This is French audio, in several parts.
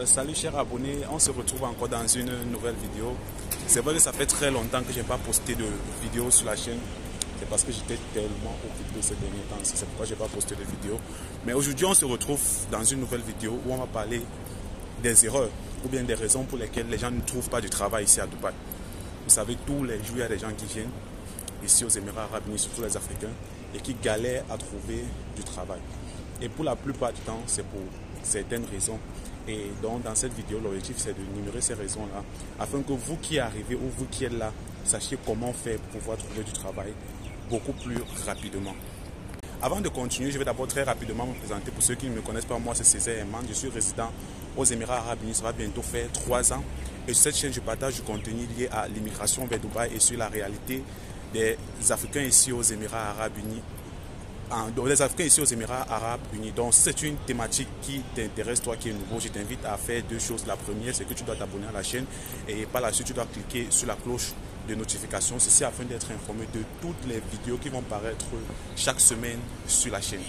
Salut chers abonnés, on se retrouve encore dans une nouvelle vidéo. C'est vrai que ça fait très longtemps que je n'ai pas posté de vidéo sur la chaîne. C'est parce que j'étais tellement occupé ces derniers temps, c'est pourquoi je n'ai pas posté de vidéo. Mais aujourd'hui on se retrouve dans une nouvelle vidéo où on va parler des erreurs ou bien des raisons pour lesquelles les gens ne trouvent pas du travail ici à Dubaï. Vous savez, tous les jours il y a des gens qui viennent ici aux Émirats Arabes Unis, surtout les Africains, et qui galèrent à trouver du travail. Et pour la plupart du temps, c'est pour certaines raisons. Et donc dans cette vidéo, l'objectif c'est de numérer ces raisons-là, afin que vous qui arrivez ou vous qui êtes là, sachiez comment faire pour pouvoir trouver du travail beaucoup plus rapidement. Avant de continuer, je vais d'abord très rapidement me présenter. Pour ceux qui ne me connaissent pas, moi c'est Césaire Herman, je suis résident aux Émirats Arabes Unis, ça va bientôt faire 3 ans. Et sur cette chaîne, je partage du contenu lié à l'immigration vers Dubaï et sur la réalité des Africains ici aux Émirats Arabes Unis. Les Africains ici aux Émirats Arabes Unis. Donc si c'est une thématique qui t'intéresse, toi qui es nouveau, je t'invite à faire 2 choses. La première, c'est que tu dois t'abonner à la chaîne et par la suite, tu dois cliquer sur la cloche de notification. Ceci afin d'être informé de toutes les vidéos qui vont paraître chaque semaine sur la chaîne.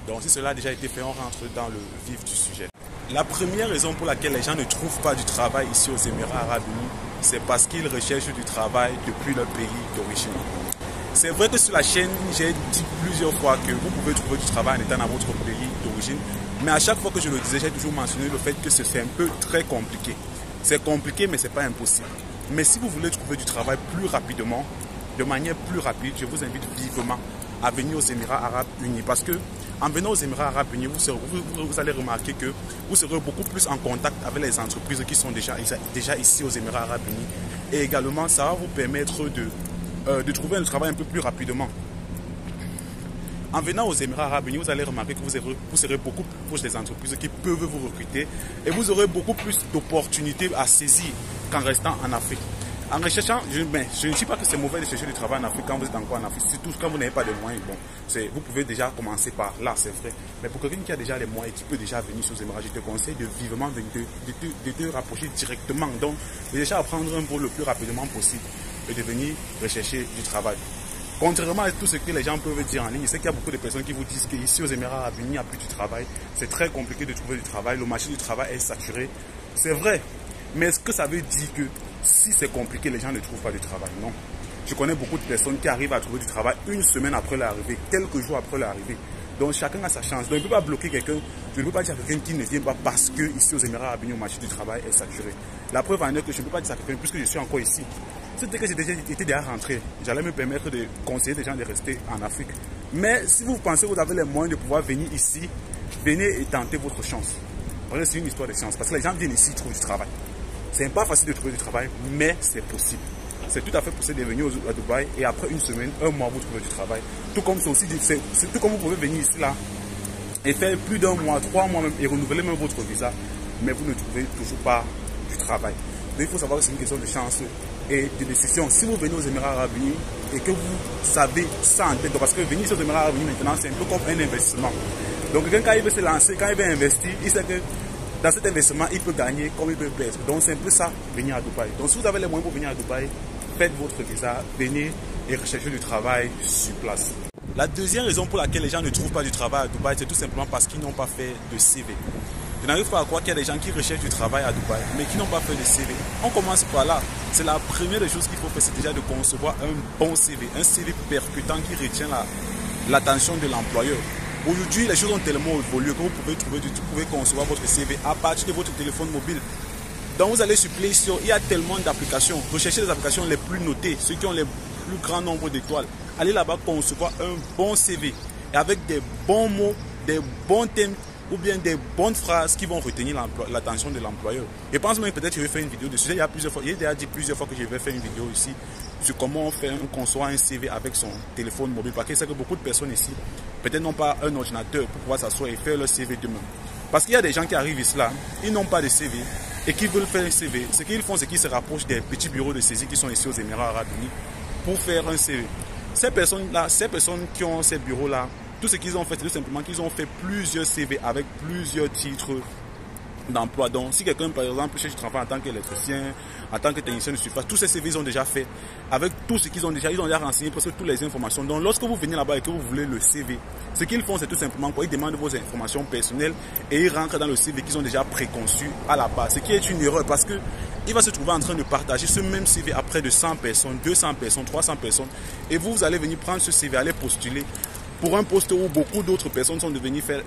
Donc si cela a déjà été fait, on rentre dans le vif du sujet. La première raison pour laquelle les gens ne trouvent pas du travail ici aux Émirats Arabes Unis, c'est parce qu'ils recherchent du travail depuis leur pays d'origine. C'est vrai que sur la chaîne, j'ai dit plusieurs fois que vous pouvez trouver du travail en étant dans votre pays d'origine. Mais à chaque fois que je le disais, j'ai toujours mentionné le fait que c'est un peu très compliqué. C'est compliqué, mais ce n'est pas impossible. Mais si vous voulez trouver du travail plus rapidement, de manière plus rapide, je vous invite vivement à venir aux Émirats Arabes Unis. Parce que en venant aux Émirats Arabes Unis, vous allez remarquer que vous serez beaucoup plus en contact avec les entreprises qui sont déjà ici aux Émirats Arabes Unis. Et également, ça va vous permettre de trouver un travail un peu plus rapidement. En venant aux Émirats Arabes Unis, vous allez remarquer que vous serez beaucoup plus proche des entreprises qui peuvent vous recruter et vous aurez beaucoup plus d'opportunités à saisir qu'en restant en Afrique. En recherchant, je ne dis pas que c'est mauvais de chercher du travail en Afrique quand vous êtes encore en Afrique, surtout quand vous n'avez pas de moyens. Bon, vous pouvez déjà commencer par là, c'est vrai. Mais pour quelqu'un qui a déjà les moyens et qui peut déjà venir sur les Émirats, je te conseille de vivement de te rapprocher directement. Donc, déjà à prendre un vol le plus rapidement possible et de venir rechercher du travail. Contrairement à tout ce que les gens peuvent dire en ligne, je sais qu'il y a beaucoup de personnes qui vous disent qu'ici aux Émirats Arabes Unis, il n'y a plus du travail. C'est très compliqué de trouver du travail, le marché du travail est saturé. C'est vrai, mais est-ce que ça veut dire que si c'est compliqué, les gens ne trouvent pas de travail? Non. Je connais beaucoup de personnes qui arrivent à trouver du travail une semaine après leur arrivée, quelques jours après leur arrivée. Donc chacun a sa chance. Donc je ne peux pas bloquer quelqu'un, je ne peux pas dire à quelqu'un qui ne vient pas parce que ici aux Émirats Arabes Unis, le marché du travail est saturé. La preuve en est que je ne peux pas dire à quelqu'un puisque je suis encore ici. C'était que j'étais déjà rentré, j'allais me permettre de conseiller des gens de rester en Afrique. Mais si vous pensez que vous avez les moyens de pouvoir venir ici, venez et tentez votre chance. C'est une histoire de chance parce que les gens viennent ici, ils trouvent du travail. C'est pas facile de trouver du travail, mais c'est possible. C'est tout à fait possible de venir à Dubaï et après une semaine, 1 mois, vous trouvez du travail. Tout comme tout comme vous pouvez venir ici là et faire plus d'1 mois, 3 mois même et renouveler même votre visa, mais vous ne trouvez toujours pas du travail. Donc il faut savoir que c'est une question de chance et de décision. Si vous venez aux Émirats Arabes Unis et que vous savez ça en tête, parce que venir aux Émirats Arabes Unis maintenant, c'est un peu comme un investissement. Donc quelqu'un quand il veut se lancer, quand il veut investir, il sait que dans cet investissement, il peut gagner comme il peut perdre. Donc c'est un peu ça, venir à Dubaï. Donc si vous avez les moyens pour venir à Dubaï, faites votre visa, venez et recherchez du travail sur place. La deuxième raison pour laquelle les gens ne trouvent pas du travail à Dubaï, c'est tout simplement parce qu'ils n'ont pas fait de CV. Je n'arrive pas à croire qu'il y a des gens qui recherchent du travail à Dubaï, mais qui n'ont pas fait de CV. On commence par là. C'est la première des choses qu'il faut faire, c'est déjà de concevoir un bon CV. Un CV percutant qui retient l'attention de l'employeur. Aujourd'hui, les choses ont tellement évolué que vous pouvez concevoir votre CV à partir de votre téléphone mobile. Donc vous allez sur Play Store, il y a tellement d'applications. Recherchez les applications les plus notées, ceux qui ont le plus grand nombre d'étoiles. Allez là-bas concevoir un bon CV et avec des bons mots, des bons thèmes ou bien des bonnes phrases qui vont retenir l'attention de l'employeur. Et pense même peut-être que je vais faire une vidéo dessus. J'ai déjà dit plusieurs fois que je vais faire une vidéo ici sur comment concevoir un CV avec son téléphone mobile. Parce que c'est que beaucoup de personnes ici peut-être n'ont pas un ordinateur pour pouvoir s'asseoir et faire leur CV d'eux-mêmes. Parce qu'il y a des gens qui arrivent ici là, ils n'ont pas de CV et qui veulent faire un CV. Ce qu'ils font, c'est qu'ils se rapprochent des petits bureaux de saisie qui sont ici aux Émirats Arabes Unis pour faire un CV. Ces personnes-là, ces personnes qui ont ces bureaux-là, tout ce qu'ils ont fait, c'est tout simplement qu'ils ont fait plusieurs CV avec plusieurs titres d'emploi. Donc, si quelqu'un, par exemple, cherche du travail en tant qu'électricien, en tant que technicien de surface, tous ces CV, ils ont déjà fait. Avec tout ce qu'ils ont déjà, renseigné presque toutes les informations. Donc, lorsque vous venez là-bas et que vous voulez le CV, ce qu'ils font, c'est tout simplement quoi, ils demandent vos informations personnelles et ils rentrent dans le CV qu'ils ont déjà préconçu à la base. Ce qui est une erreur parce que il va se trouver en train de partager ce même CV à près de 100 personnes, 200 personnes, 300 personnes. Et vous allez venir prendre ce CV, aller postuler pour un poste où beaucoup d'autres personnes sont venues faire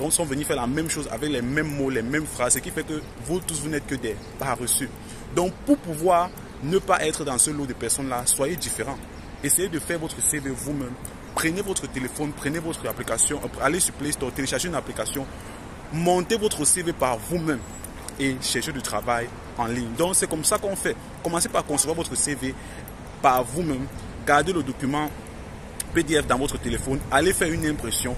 la même chose avec les mêmes mots, les mêmes phrases, ce qui fait que vous tous, vous n'êtes que des pas reçus. Donc, pour pouvoir ne pas être dans ce lot de personnes-là, soyez différents. Essayez de faire votre CV vous-même. Prenez votre téléphone, prenez votre application, allez sur Play Store, téléchargez une application, montez votre CV par vous-même et cherchez du travail en ligne. Donc, c'est comme ça qu'on fait. Commencez par concevoir votre CV par vous-même, gardez le document PDF dans votre téléphone, allez faire une impression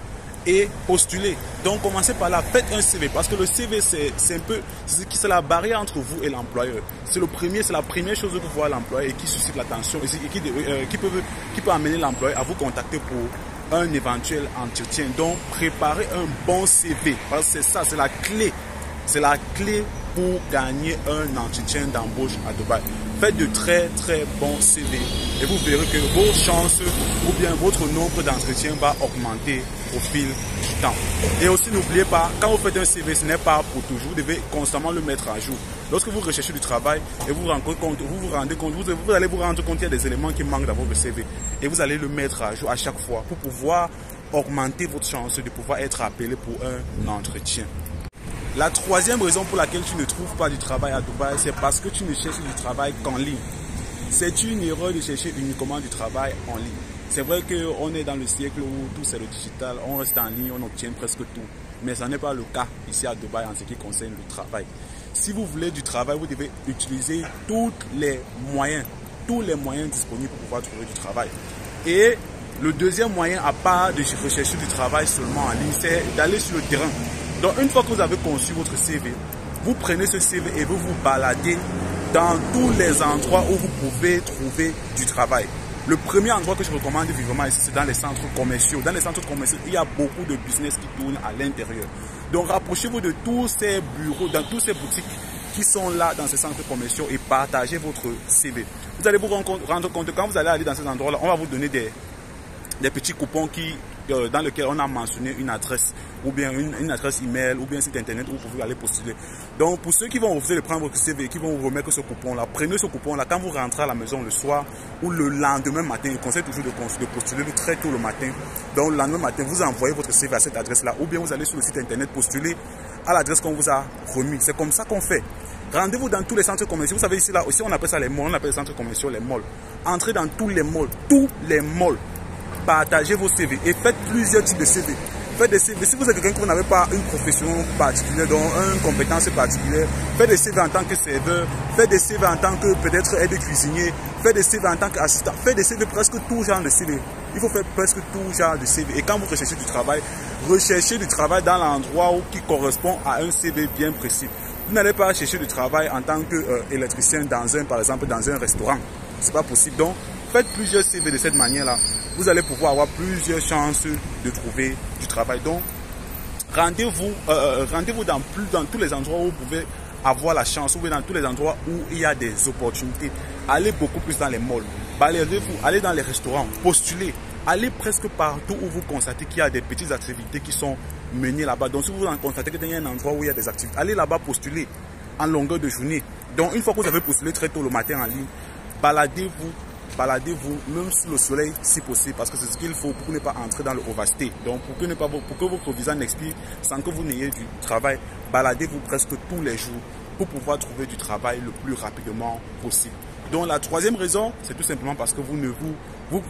et postuler. Donc commencez par là, faites un CV parce que le CV c'est un peu, c'est la barrière entre vous et l'employeur. C'est la première chose que vous voyez l'employeur et qui suscite l'attention et qui peut amener l'employeur à vous contacter pour un éventuel entretien. Donc préparez un bon CV parce que c'est ça, c'est la clé. C'est la clé pour gagner un entretien d'embauche à Dubaï. Faites de très très bons CV et vous verrez que vos chances ou bien votre nombre d'entretiens va augmenter au fil du temps. Et aussi n'oubliez pas, quand vous faites un CV, ce n'est pas pour toujours, vous devez constamment le mettre à jour. Lorsque vous recherchez du travail et vous allez vous rendre compte qu'il y a des éléments qui manquent dans votre CV et vous allez le mettre à jour à chaque fois pour pouvoir augmenter votre chance de pouvoir être appelé pour un entretien. La troisième raison pour laquelle tu ne trouves pas du travail à Dubaï, c'est parce que tu ne cherches du travail qu'en ligne. C'est une erreur de chercher uniquement du travail en ligne. C'est vrai qu'on est dans le siècle où tout c'est le digital, on reste en ligne, on obtient presque tout. Mais ce n'est pas le cas ici à Dubaï en ce qui concerne le travail. Si vous voulez du travail, vous devez utiliser tous les moyens disponibles pour pouvoir trouver du travail. Et le deuxième moyen, à part de rechercher du travail seulement en ligne, c'est d'aller sur le terrain. Donc, une fois que vous avez conçu votre CV, vous prenez ce CV et vous vous baladez dans tous les endroits où vous pouvez trouver du travail. Le premier endroit que je recommande vivement ici, c'est dans les centres commerciaux. Dans les centres commerciaux, il y a beaucoup de business qui tournent à l'intérieur. Donc, rapprochez-vous de tous ces bureaux, dans toutes ces boutiques qui sont là dans ces centres commerciaux et partagez votre CV. Vous allez vous rendre compte que quand vous allez aller dans ces endroits-là, on va vous donner des petits coupons dans lesquels on a mentionné une adresse ou bien une adresse email ou bien un site internet où vous pouvez aller postuler. Donc pour ceux qui vont refuser de prendre votre CV et qui vont vous remettre ce coupon là, prenez ce coupon là quand vous rentrez à la maison le soir ou le lendemain matin. Je conseille toujours de postuler très tôt le matin. Donc le lendemain matin, vous envoyez votre CV à cette adresse là ou bien vous allez sur le site internet postuler à l'adresse qu'on vous a remis. C'est comme ça qu'on fait. Rendez-vous dans tous les centres commerciaux. Vous savez ici là aussi on appelle ça les malls, on appelle les centres commerciaux les malls. Entrez dans tous les malls. Partagez vos CV et faites plusieurs types de CV. Faites des CV. Si vous êtes quelqu'un qui n'avez pas une profession particulière, donc une compétence particulière, faites des CV en tant que serveur, faites des CV en tant que peut-être aide cuisinier, faites des CV en tant qu'assistant, faites des CV presque tout genre de CV. Il faut faire presque tout genre de CV. Et quand vous recherchez du travail, recherchez du travail dans l'endroit qui correspond à un CV bien précis. Vous n'allez pas chercher du travail en tant qu'électricien par exemple dans un restaurant. C'est pas possible. Donc, faites plusieurs CV de cette manière-là. Vous allez pouvoir avoir plusieurs chances de trouver du travail. Donc, rendez-vous dans tous les endroits où vous pouvez avoir la chance, ou dans tous les endroits où il y a des opportunités. Allez beaucoup plus dans les malls. Baladez-vous, allez dans les restaurants, postulez. Allez presque partout où vous constatez qu'il y a des petites activités qui sont menées là-bas. Donc, si vous constatez qu'il y a un endroit où il y a des activités, allez là-bas postuler en longueur de journée. Donc, une fois que vous avez postulé très tôt le matin en ligne, baladez-vous, même sous le soleil si possible, parce que c'est ce qu'il faut pour ne pas entrer dans le overstay. Donc pour que votre visa n'expire sans que vous n'ayez du travail, baladez-vous presque tous les jours pour pouvoir trouver du travail le plus rapidement possible. Donc la troisième raison, c'est tout simplement parce que vous vous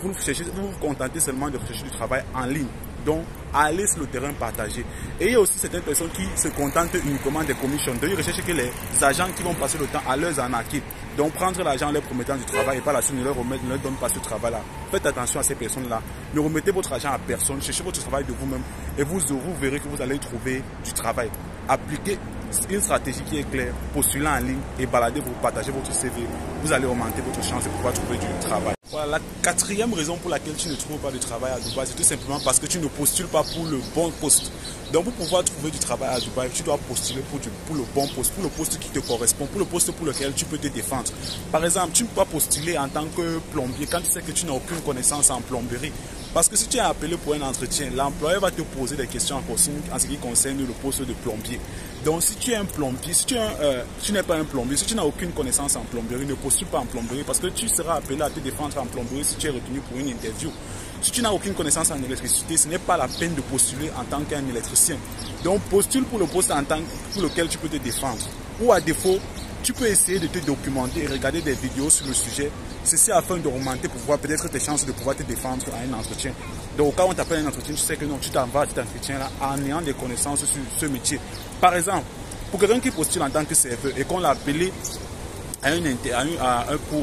contentez seulement de rechercher du travail en ligne. Donc, allez sur le terrain partager. Et il y a aussi certaines personnes qui se contentent uniquement des commissions. Donc, ils recherchent que les agents qui vont passer le temps à leur arnaquer. Donc, prendre l'argent en leur promettant du travail et par la suite ne leur donne pas ce travail-là. Faites attention à ces personnes-là. Ne remettez votre argent à personne. Cherchez votre travail de vous-même et vous verrez que vous allez trouver du travail. Appliquez une stratégie qui est claire, postulez en ligne et baladez-vous, partagez votre CV. Vous allez augmenter votre chance de pouvoir trouver du travail. Voilà, la quatrième raison pour laquelle tu ne trouves pas de travail à Dubaï, c'est tout simplement parce que tu ne postules pas pour le bon poste. Donc pour pouvoir trouver du travail à Dubaï, tu dois postuler pour le bon poste, pour le poste qui te correspond, pour le poste pour lequel tu peux te défendre. Par exemple, tu ne peux pas postuler en tant que plombier quand tu sais que tu n'as aucune connaissance en plomberie. Parce que si tu es appelé pour un entretien, l'employeur va te poser des questions en ce qui concerne le poste de plombier. Donc si tu es un plombier, si tu n'es pas un plombier, si tu n'as aucune connaissance en plomberie, ne postule pas en plomberie parce que tu seras appelé à te défendre en plomberie si tu es retenu pour une interview. Si tu n'as aucune connaissance en électricité, ce n'est pas la peine de postuler en tant qu'un électricien. Donc postule pour le poste pour lequel tu peux te défendre. Ou à défaut, tu peux essayer de te documenter et regarder des vidéos sur le sujet. Ceci afin d'augmenter pour voir peut-être tes chances de pouvoir te défendre à un entretien. Donc au cas où on t'appelle un entretien, tu sais que non, tu t'en vas à cet entretien-là en ayant des connaissances sur ce métier. Par exemple, pour quelqu'un qui postule en tant que serveur et qu'on l'a appelé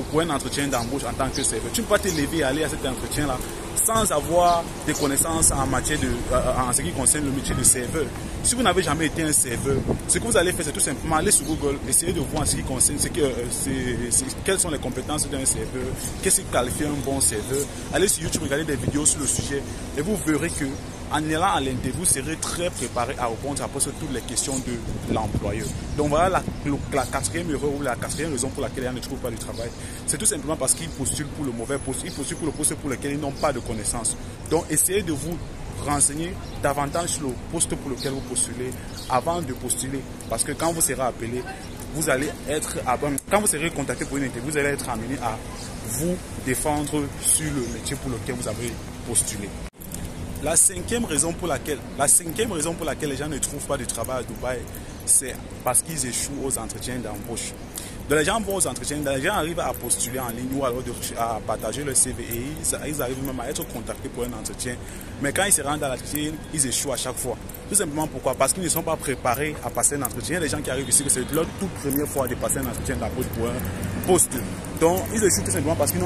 pour un entretien d'embauche en tant que serveur, tu ne peux pas te lever et aller à cet entretien-là sans avoir des connaissances en ce qui concerne le métier de serveur. Si vous n'avez jamais été un serveur, ce que vous allez faire, c'est tout simplement aller sur Google, essayer de voir en ce qui concerne quelles sont les compétences d'un serveur, qu'est-ce qui qualifie un bon serveur. Allez sur YouTube, regardez des vidéos sur le sujet et vous verrez que en allant à l'interview, vous serez très préparé à répondre à toutes les questions de l'employeur. Donc voilà la quatrième erreur ou la quatrième raison pour laquelle ils ne trouvent pas du travail. C'est tout simplement parce qu'ils postulent pour le mauvais poste. Ils postulent pour le poste pour lequel ils n'ont pas de connaissances. Donc essayez de vous renseigner davantage sur le poste pour lequel vous postulez avant de postuler. Parce que quand vous serez appelé, quand vous serez contacté pour une interview, vous allez être amené à vous défendre sur le métier pour lequel vous avez postulé. La cinquième raison pour laquelle les gens ne trouvent pas de travail à Dubaï, c'est parce qu'ils échouent aux entretiens d'embauche. Donc les gens vont aux entretiens, les gens arrivent à postuler en ligne ou alors à partager leur CV et ils arrivent même à être contactés pour un entretien. Mais quand ils se rendent à l'entretien, ils échouent à chaque fois. Tout simplement pourquoi? Parce qu'ils ne sont pas préparés à passer un entretien. Il y a des gens qui arrivent ici que c'est leur toute première fois de passer un entretien d'embauche pour un poste. Donc ils échouent tout simplement parce qu'ils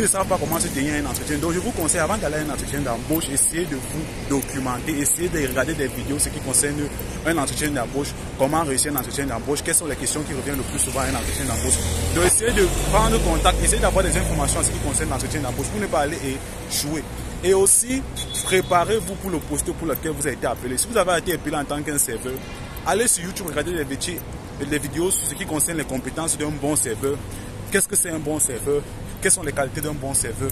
ne savent pas comment se tenir un entretien. Donc je vous conseille, avant d'aller à un entretien d'embauche, essayez de vous documenter, essayez de regarder des vidéos ce qui concerne un entretien d'embauche, comment réussir un entretien d'embauche, quelles sont les questions qui reviennent le plus souvent à un entretien d'embauche. Donc essayez de prendre contact, essayez d'avoir des informations en ce qui concerne l'entretien d'embauche pour ne pas aller échouer. Et aussi, préparez-vous pour le poste pour lequel vous avez été appelé. Si vous avez été appelé en tant qu'un serveur, allez sur YouTube, regardez les vidéos sur ce qui concerne les compétences d'un bon serveur. Qu'est-ce que c'est un bon serveur? Quelles sont les qualités d'un bon serveur?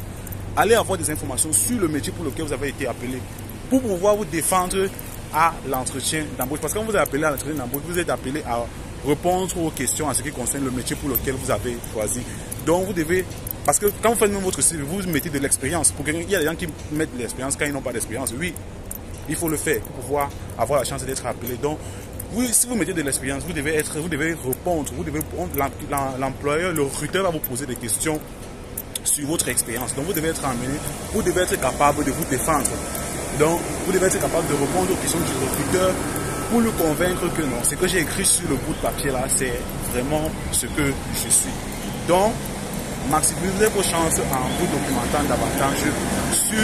Allez avoir des informations sur le métier pour lequel vous avez été appelé pour pouvoir vous défendre à l'entretien d'embauche. Parce que quand vous êtes appelé à l'entretien d'embauche, vous êtes appelé à répondre aux questions en ce qui concerne le métier pour lequel vous avez choisi. Donc vous devez, parce que quand vous faites même votre CV, vous mettez de l'expérience. Il y a des gens qui mettent de l'expérience quand ils n'ont pas d'expérience. Oui, il faut le faire pour pouvoir avoir la chance d'être appelé. Donc oui, si vous mettez de l'expérience, vous devez répondre, l'employeur, le recruteur va vous poser des questions sur votre expérience. Donc vous devez être amené, vous devez être capable de vous défendre. Donc vous devez être capable de répondre aux questions du recruteur pour le convaincre que non, ce que j'ai écrit sur le bout de papier là, c'est vraiment ce que je suis. Donc maximisez vos chances en vous documentant davantage sur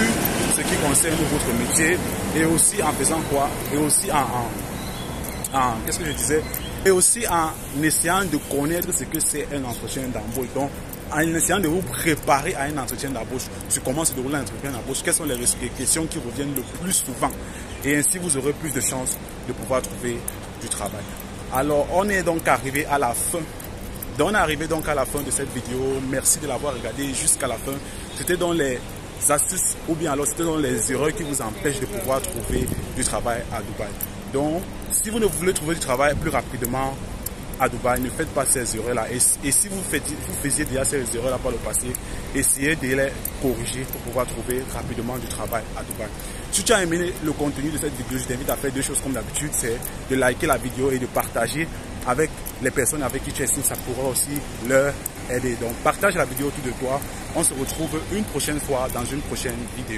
ce qui concerne votre métier et aussi en faisant quoi? Et aussi qu'est-ce que je disais? Et aussi en essayant de connaître ce que c'est un entretien d'embauche. Donc, en essayant de vous préparer à un entretien d'embauche, sur comment se déroule un entretien d'embauche, quelles sont les questions qui reviennent le plus souvent. Et ainsi, vous aurez plus de chances de pouvoir trouver du travail. Alors, on est donc arrivé à la fin. Donc, on est arrivé donc à la fin de cette vidéo. Merci de l'avoir regardé jusqu'à la fin. C'était dans les astuces ou bien alors c'était dans les erreurs qui vous empêchent de pouvoir trouver du travail à Dubaï. Donc, si vous ne voulez trouver du travail plus rapidement à Dubaï, ne faites pas ces erreurs-là. Et si vous faisiez déjà ces erreurs-là par le passé, essayez de les corriger pour pouvoir trouver rapidement du travail à Dubaï. Si tu as aimé le contenu de cette vidéo, je t'invite à faire deux choses comme d'habitude, c'est de liker la vidéo et de partager avec les personnes avec qui tu estimes que ça pourra aussi leur aider. Donc, partage la vidéo autour de toi. On se retrouve une prochaine fois dans une prochaine vidéo.